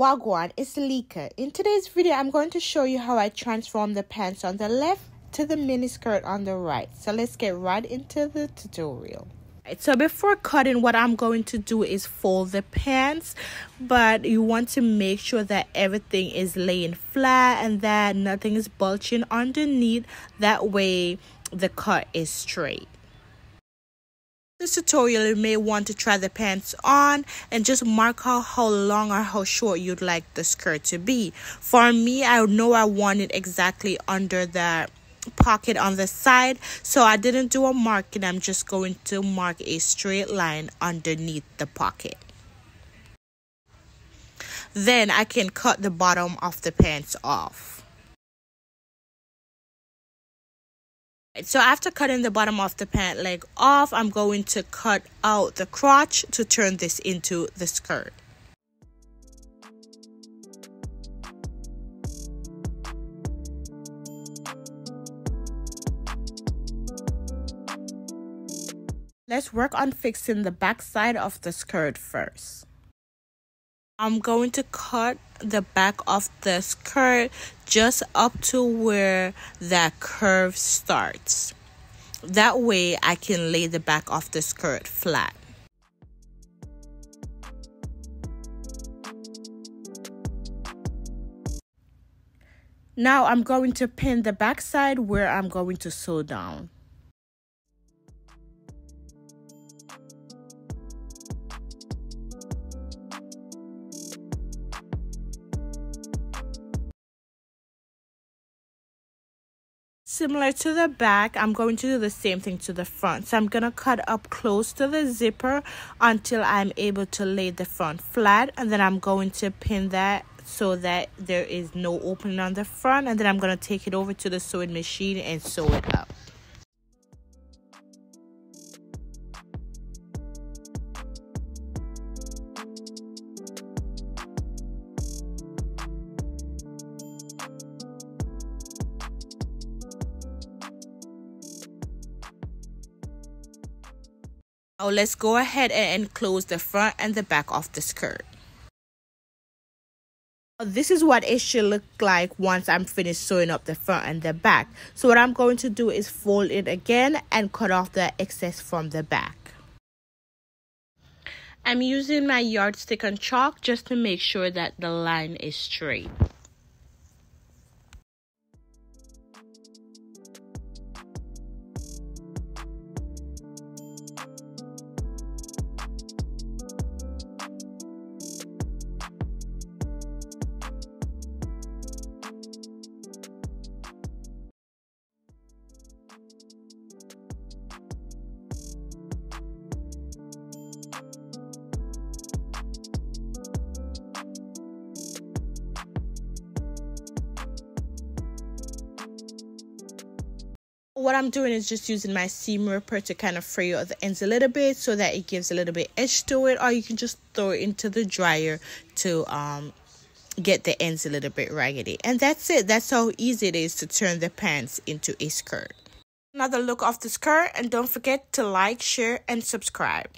Wagwan, it's Lika. In today's video, I'm going to show you how I transform the pants on the left to the miniskirt on the right. So let's get right into the tutorial. So before cutting, what I'm going to do is fold the pants, but you want to make sure that everything is laying flat and that nothing is bulging underneath. That way the cut is straight. This tutorial, you may want to try the pants on and just mark out how long or how short you'd like the skirt to be. For me, I know I want it exactly under the pocket on the side, so I didn't do a marking. I'm just going to mark a straight line underneath the pocket. Then I can cut the bottom of the pants off. So after cutting the bottom of the pant leg off, I'm going to cut out the crotch to turn this into the skirt. Let's work on fixing the back side of the skirt first. I'm going to cut the back of the skirt just up to where that curve starts. That way I can lay the back of the skirt flat. Now I'm going to pin the back side where I'm going to sew down. Similar to the back, I'm going to do the same thing to the front. So I'm going to cut up close to the zipper until I'm able to lay the front flat. And then I'm going to pin that so that there is no opening on the front. And then I'm going to take it over to the sewing machine and sew it up. Now let's go ahead and enclose the front and the back of the skirt. This is what it should look like once I'm finished sewing up the front and the back. So what I'm going to do is fold it again and cut off the excess from the back. I'm using my yardstick and chalk just to make sure that the line is straight. What I'm doing is just using my seam ripper to kind of fray out the ends a little bit so that it gives a little bit edge to it, or you can just throw it into the dryer to get the ends a little bit raggedy. And that's it. That's how easy it is to turn the pants into a skirt. Another look of the skirt, and don't forget to like, share, and subscribe.